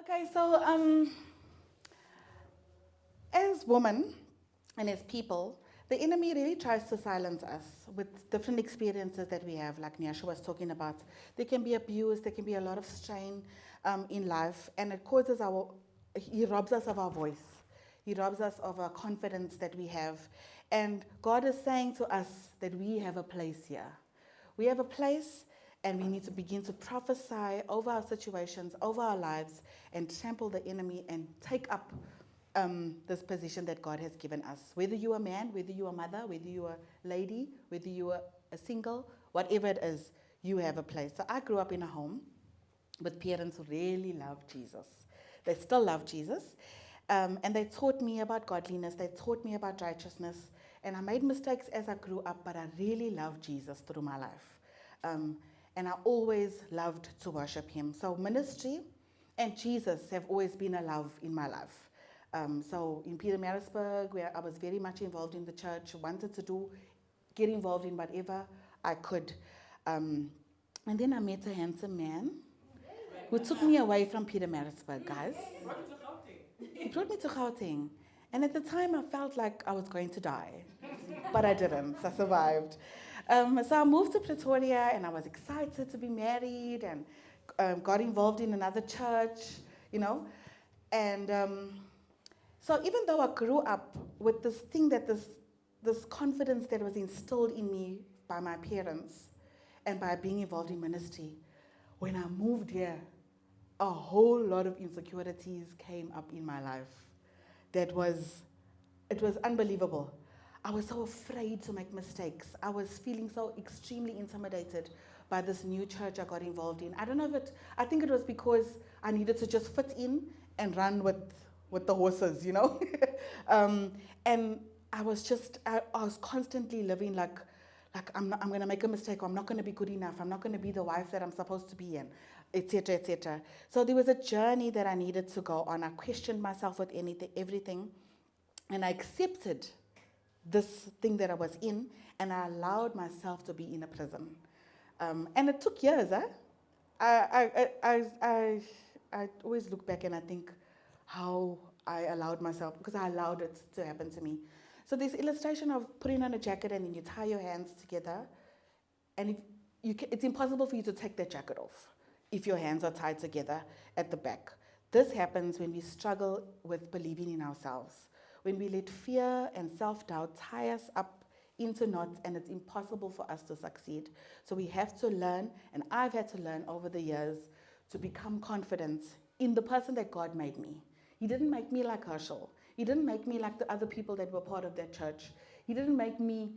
Okay, so as women and as people, the enemy really tries to silence us with different experiences that we have, like Nyasha was talking about. There can be abuse, there can be a lot of strain in life, and it causes he robs us of our voice. He robs us of our confidence that we have. And God is saying to us that we have a place here. We have a place, and we need to begin to prophesy over our situations, over our lives, and trample the enemy and take up this position that God has given us. Whether you're a man, whether you're a mother, whether you're a lady, whether you're a single, whatever it is, you have a place. So I grew up in a home with parents who really loved Jesus. They still love Jesus. And they taught me about godliness. They taught me about righteousness. And I made mistakes as I grew up, but I really loved Jesus through my life. And I always loved to worship him. So ministry and Jesus have always been a love in my life. So in Pietermaritzburg, where I was very much involved in the church, wanted to get involved in whatever I could. And then I met a handsome man who took me away from Pietermaritzburg, guys. He brought me to Gauteng. And at the time, I felt like I was going to die. But I didn't. I survived. So I moved to Pretoria, and I was excited to be married and got involved in another church, you know. And so even though I grew up with this thing this confidence that was instilled in me by my parents and by being involved in ministry, when I moved here, a whole lot of insecurities came up in my life. It was unbelievable. I was so afraid to make mistakes. I was feeling so extremely intimidated by this new church I got involved in. I think it was because I needed to just fit in and run with the horses, you know. And I was constantly living like I'm going to make a mistake, or I'm not going to be good enough. I'm not going to be the wife that I'm supposed to be in, etc., etc. So there was a journey that I needed to go on. I questioned myself with everything, and I accepted this thing that I was in, and I allowed myself to be in a prison. And it took years. I always look back and I think how I allowed myself, because I allowed it to happen to me. So this illustration of putting on a jacket and then you tie your hands together, and it's impossible for you to take that jacket off if your hands are tied together at the back. This happens when we struggle with believing in ourselves, when we let fear and self-doubt tie us up into knots, and it's impossible for us to succeed. So we have to learn, and I've had to learn over the years, to become confident in the person that God made me. He didn't make me like Herschel. He didn't make me like the other people that were part of that church. He made me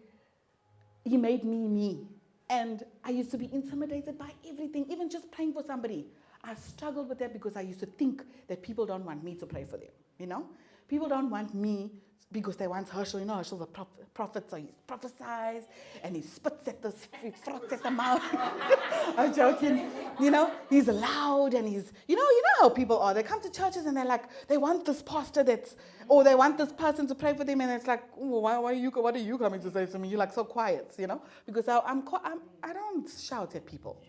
me. And I used to be intimidated by everything, even just praying for somebody. I struggled with that because I used to think that people don't want me to pray for them, you know? People don't want me because they want Herschel. You know, Herschel's a prophet, so he prophesies and he spits at he froths at the mouth. I'm joking. You know, he's loud and he's, you know how people are. They come to churches and they're like, they want this pastor or they want this person to pray for them, and it's like, oh, what are you coming to say to me? You're like so quiet, you know, because I don't shout at people.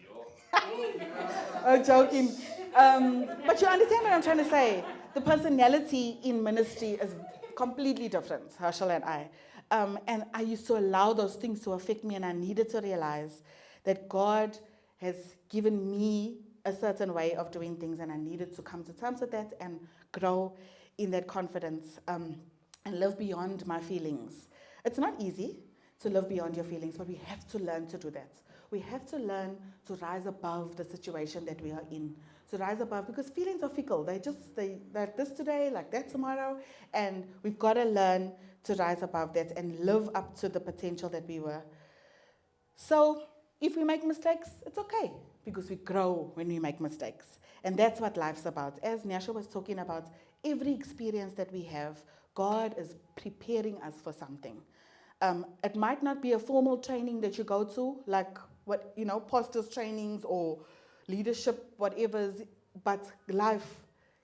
I'm joking. But you understand what I'm trying to say. The personality in ministry is completely different, Herschel and I. And I used to allow those things to affect me, and I needed to realize that God has given me a certain way of doing things, and I needed to come to terms with that and grow in that confidence and live beyond my feelings. It's not easy to live beyond your feelings, but we have to learn to do that. We have to learn to rise above the situation that we are in, to rise above, because feelings are fickle. They're like this today, like that tomorrow, and we've got to learn to rise above that and live up to the potential that we were. So if we make mistakes, it's okay, because we grow when we make mistakes. And that's what life's about. As Nyasha was talking about, every experience that we have, God is preparing us for something. It might not be a formal training that you go to, like pastors' trainings or leadership, whatever's, but life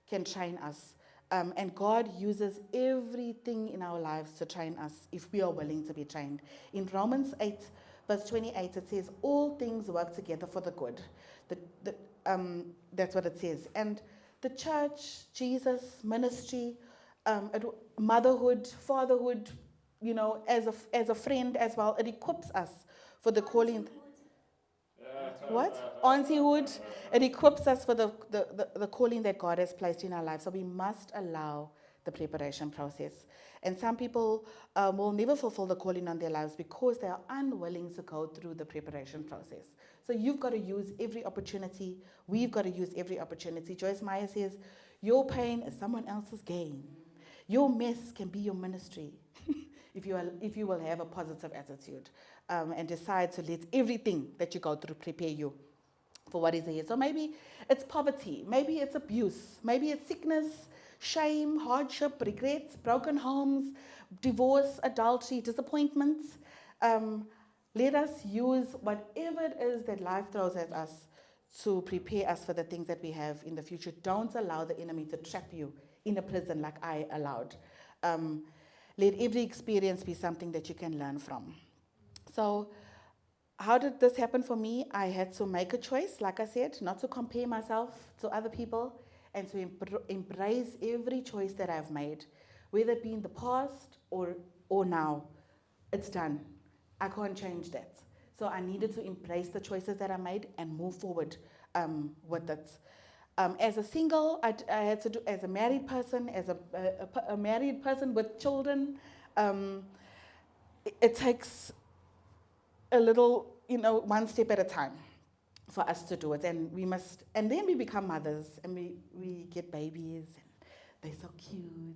can train us. And God uses everything in our lives to train us if we are willing to be trained. In Romans 8, verse 28, it says, all things work together for the good. That's what it says. And the church, Jesus, ministry, motherhood, fatherhood, as a friend as well. It equips us for the calling. What? Auntyhood. It equips us for the calling that God has placed in our lives. So we must allow the preparation process. And some people will never fulfill the calling on their lives because they are unwilling to go through the preparation process. So you've got to use every opportunity. We've got to use every opportunity. Joyce Meyer says, your pain is someone else's gain. Your mess can be your ministry if you will have a positive attitude and decide to let everything that you go through prepare you for what is ahead. So maybe it's poverty, maybe it's abuse, maybe it's sickness, shame, hardship, regrets, broken homes, divorce, adultery, disappointments. Let us use whatever it is that life throws at us to prepare us for the things that we have in the future. Don't allow the enemy to trap you in a prison like I allowed. Let every experience be something that you can learn from. So how did this happen for me? I had to make a choice, like I said, not to compare myself to other people and to embrace every choice that I've made, whether it be in the past or now. It's done. I can't change that. So I needed to embrace the choices that I made and move forward with it. As a single, I had to do, as a married person, as a married person with children, it takes a little, one step at a time for us to do it. And then we become mothers and we get babies and they're so cute.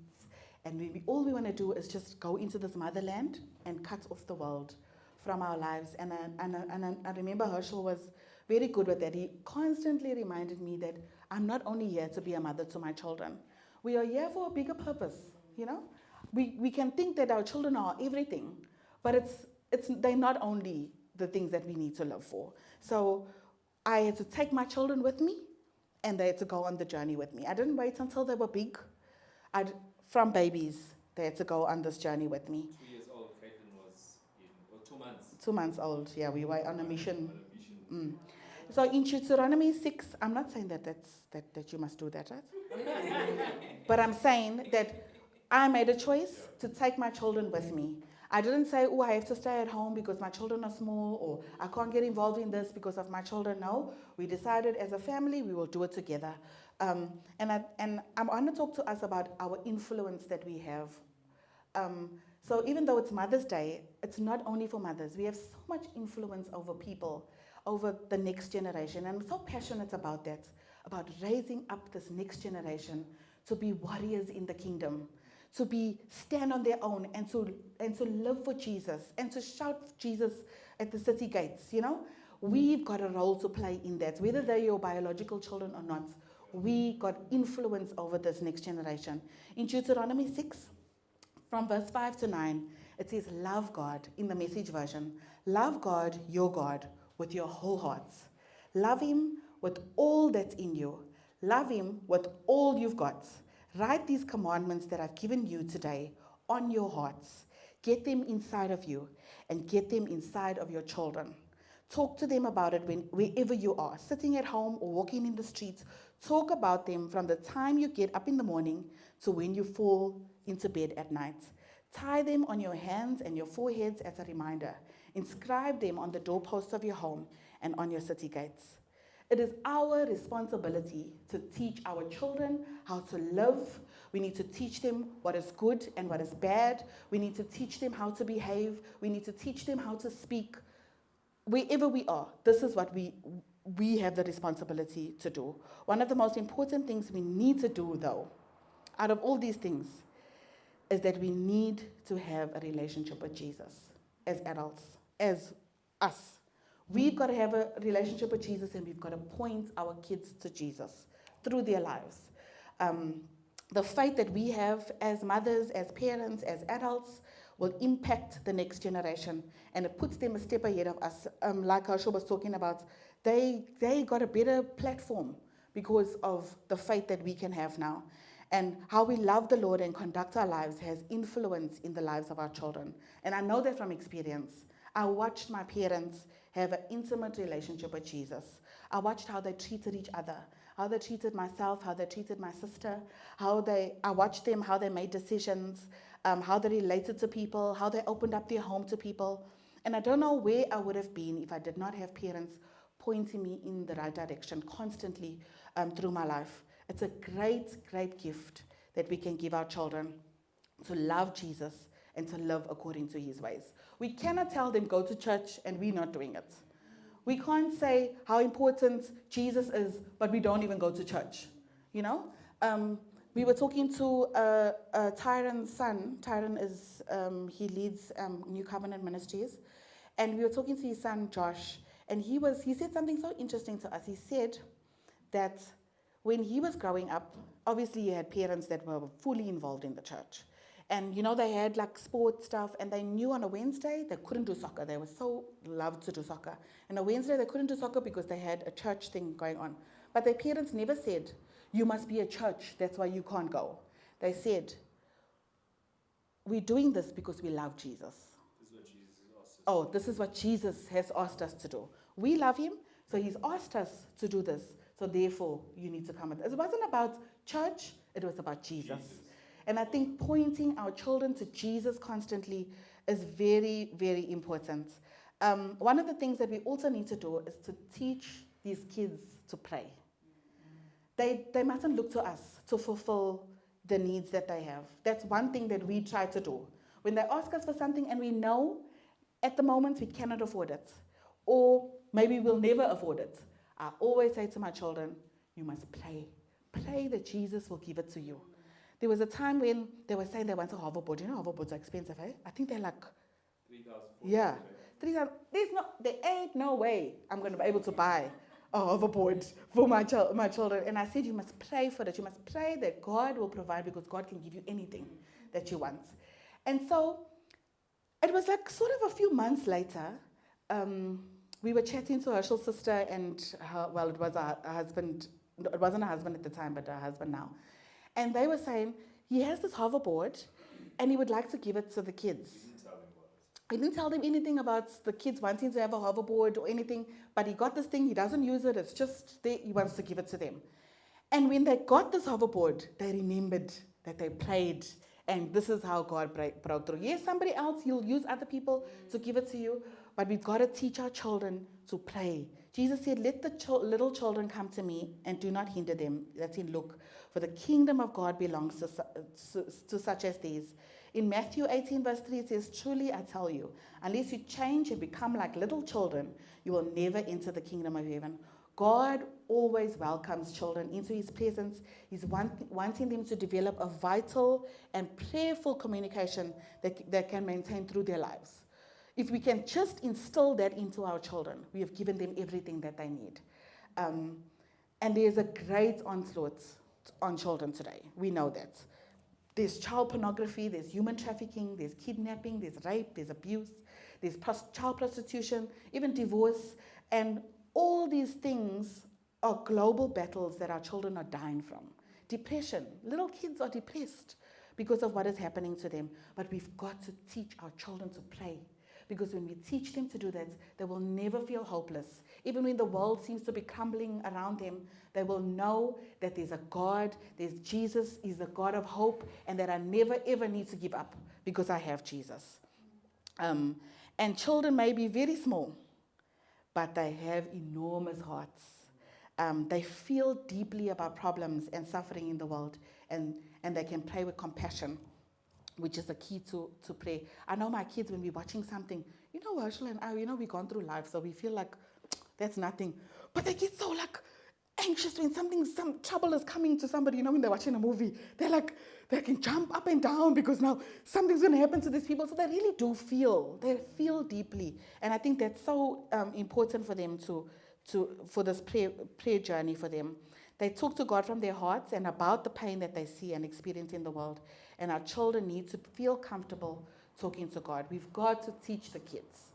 And all we want to do is just go into this motherland and cut off the world from our lives. And I remember Herschel was very good with that. He constantly reminded me that I'm not only here to be a mother to my children. We are here for a bigger purpose, We can think that our children are everything, but they're not only the things that we need to live for. So I had to take my children with me, and they had to go on the journey with me. I didn't wait until they were big. From babies, they had to go on this journey with me. 2 years old, Caitlin was 2 months. 2 months old, yeah, we were on a mission. So in Deuteronomy 6, I'm not saying that you must do that, right? But I'm saying that I made a choice to take my children with me. I didn't say, I have to stay at home because my children are small, or I can't get involved in this because of my children. No, we decided as a family we will do it together. And I want to talk to us about our influence that we have. So even though it's Mother's Day, it's not only for mothers. We have so much influence over people, over the next generation. And I'm so passionate about that, about raising up this next generation to be warriors in the kingdom, to stand on their own and to live for Jesus and to shout Jesus at the city gates, We've got a role to play in that, whether they're your biological children or not. We got influence over this next generation. In Deuteronomy 6, from verse 5 to 9, it says, love God in the Message version. Love God, your God, with your whole heart. Love him with all that's in you. Love him with all you've got. Write these commandments that I've given you today on your hearts. Get them inside of you and get them inside of your children. Talk to them about it wherever you are, sitting at home or walking in the streets. Talk about them from the time you get up in the morning to when you fall into bed at night. Tie them on your hands and your foreheads as a reminder. Inscribe them on the doorposts of your home and on your city gates. It is our responsibility to teach our children how to live. We need to teach them what is good and what is bad. We need to teach them how to behave. We need to teach them how to speak. Wherever we are, this is what we have the responsibility to do. One of the most important things we need to do, though, out of all these things, is that we need to have a relationship with Jesus as adults, as us. We've got to have a relationship with Jesus, and we've got to point our kids to Jesus through their lives. The faith that we have as mothers, as parents, as adults will impact the next generation, and it puts them a step ahead of us. Like Herschel was talking about, they got a better platform because of the faith that we can have now. And how we love the Lord and conduct our lives has influence in the lives of our children. And I know that from experience. I watched my parents have an intimate relationship with Jesus. I watched how they treated each other, how they treated myself, how they treated my sister, I watched them, how they made decisions, how they related to people, how they opened up their home to people. And I don't know where I would have been if I did not have parents pointing me in the right direction constantly through my life. It's a great, great gift that we can give our children to love Jesus and to live according to his ways. We cannot tell them go to church and we're not doing it. We can't say how important Jesus is, but we don't even go to church. You know? We were talking to Tyron's son. Tyron is, he leads New Covenant Ministries. And we were talking to his son, Josh. And he said something so interesting to us. He said that when he was growing up, obviously he had parents that were fully involved in the church. And, you know, they had like sports stuff, and they knew on a Wednesday they couldn't do soccer. They were so loved to do soccer. And on a Wednesday they couldn't do soccer because they had a church thing going on. But their parents never said, you must be a church, that's why you can't go. They said, we're doing this because we love Jesus. This is what Jesus has asked us to do. We love him, so he's asked us to do this. So therefore, you need to come with us. It wasn't about church, it was about Jesus. And I think pointing our children to Jesus constantly is very, very important. One of the things that we also need to do is to teach these kids to pray. They mustn't look to us to fulfill the needs that they have. That's one thing that we try to do. When they ask us for something and we know at the moment we cannot afford it, or maybe we'll never afford it, I always say to my children, you must pray. Pray that Jesus will give it to you. There was a time when they were saying they want a hoverboard. You know, hoverboards are expensive, eh? I think they're like 3,000. Yeah. 3,000. There ain't no way I'm going to be able to buy a hoverboard for my children. And I said, you must pray for that. You must pray that God will provide, because God can give you anything that you want. And so it was like sort of a few months later, we were chatting to Herschel's sister and it was her husband. It wasn't a husband at the time, but a husband now. And they were saying, he has this hoverboard and he would like to give it to the kids. He didn't tell them anything about the kids wanting to have a hoverboard or anything, but he got this thing, he doesn't use it, it's just there, he wants to give it to them. And when they got this hoverboard, they remembered that they prayed, and this is how God broke through. Yes, somebody else, he'll use other people to give it to you, but we've got to teach our children to pray. Jesus said, let the little children come to me and do not hinder them. That's in Luke. For the kingdom of God belongs to such as these. In Matthew 18 verse 3 it says, truly I tell you, unless you change and become like little children, you will never enter the kingdom of heaven. God always welcomes children into his presence. He's wanting them to develop a vital and prayerful communication that can maintain through their lives. If we can just instill that into our children, we have given them everything that they need. And there's a great onslaught on children today. We know that. There's child pornography, there's human trafficking, there's kidnapping, there's rape, there's abuse, there's child prostitution, even divorce. And all these things are global battles that our children are dying from. Depression. Little kids are depressed because of what is happening to them. But we've got to teach our children to pray. Because when we teach them to do that, they will never feel hopeless. Even when the world seems to be crumbling around them, they will know that there's a God, there's Jesus, is the God of hope, and that I never ever need to give up because I have Jesus. And children may be very small, but they have enormous hearts. They feel deeply about problems and suffering in the world, and they can pray with compassion, which is the key to pray. I know my kids, when we're watching something, you know, Herschel and I, we've gone through life, so we feel like that's nothing. But they get so like anxious when some trouble is coming to somebody, when they're watching a movie. They're like, they can jump up and down because now something's going to happen to these people. So they really do feel. They feel deeply. And I think that's so important for them for this prayer journey for them. They talk to God from their hearts and about the pain that they see and experience in the world. And our children need to feel comfortable talking to God. We've got to teach the kids.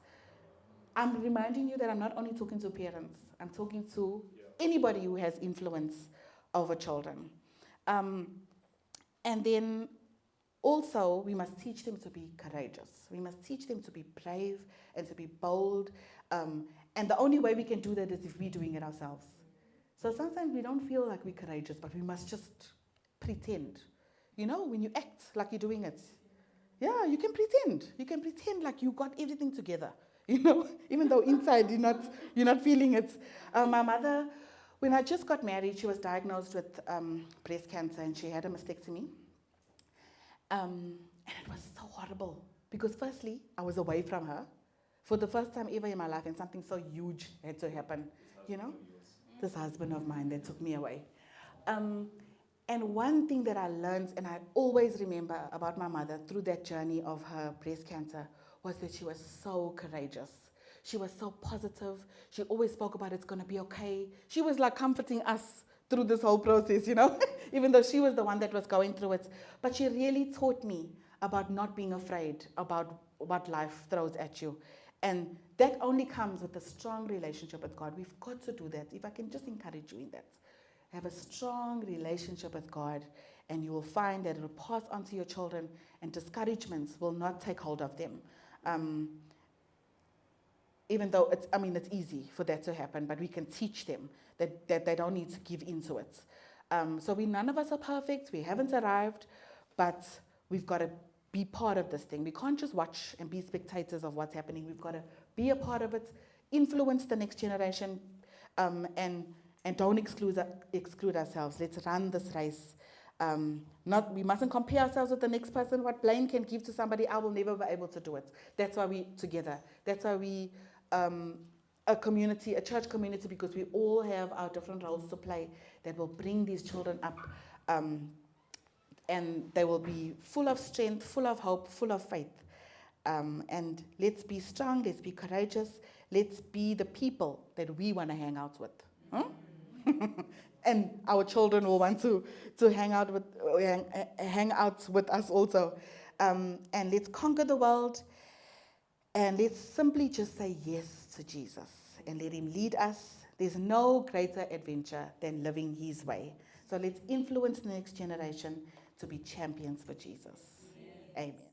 I'm reminding you that I'm not only talking to parents, I'm talking to anybody who has influence over children. And then also, we must teach them to be courageous. We must teach them to be brave and to be bold. And the only way we can do that is if we're doing it ourselves. So sometimes we don't feel like we're courageous, but we must just pretend. You know, when you act like you're doing it. Yeah, you can pretend. You can pretend like you got everything together. You know, even though inside you're not feeling it. My mother, when I just got married, she was diagnosed with breast cancer and she had a mastectomy. And it was so horrible because firstly, I was away from her for the first time ever in my life, and something so huge had to happen. You know, this husband of mine that took me away. And one thing that I learned, and I always remember about my mother through that journey of her breast cancer, was that she was so courageous. She was so positive. She always spoke about it's going to be okay. She was like comforting us through this whole process, you know, even though she was the one that was going through it. But she really taught me about not being afraid about what life throws at you. And that only comes with a strong relationship with God. We've got to do that. If I can just encourage you in that. Have a strong relationship with God, and you will find that it will pass on to your children, and discouragements will not take hold of them. Even though it's easy for that to happen, but we can teach them that they don't need to give into it. So none of us are perfect. We haven't arrived, but we've got to be part of this thing. We can't just watch and be spectators of what's happening. We've got to be a part of it, influence the next generation, and don't exclude ourselves. Let's run this race. We mustn't compare ourselves with the next person. What Blaine can give to somebody, I will never be able to do it. That's why we together. That's why we a community, a church community, because we all have our different roles to play that will bring these children up, and they will be full of strength, full of hope, full of faith. And let's be strong. Let's be courageous. Let's be the people that we want to hang out with. Huh? And our children will want to hang out with us also. And let's conquer the world, and let's simply just say yes to Jesus and let him lead us. There's no greater adventure than living his way. So let's influence the next generation to be champions for Jesus. Amen.